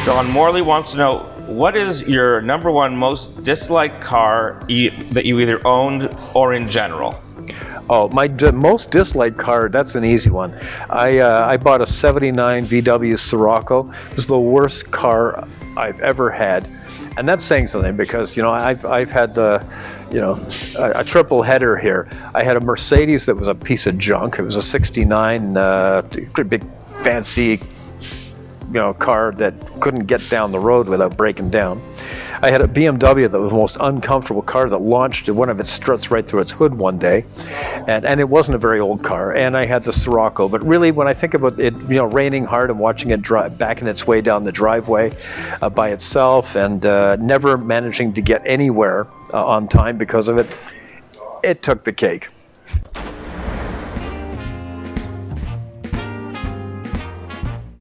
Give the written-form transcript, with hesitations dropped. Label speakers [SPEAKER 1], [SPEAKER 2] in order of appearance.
[SPEAKER 1] John Morley wants to know, what is your number one most disliked car that you either owned or in general?
[SPEAKER 2] Oh, my most disliked car, that's an easy one. I bought a 79 VW Scirocco. It was the worst car I've ever had. And that's saying something because, I've had a triple header here. I had a Mercedes that was a piece of junk. It was a 69, pretty big, fancy, car that couldn't get down the road without breaking down. I had a BMW that was the most uncomfortable car that launched one of its struts right through its hood one day, and it wasn't a very old car. And I had the Scirocco, but really, when I think about it, raining hard and watching it backing its way down the driveway by itself, and never managing to get anywhere on time because of it, it took the cake.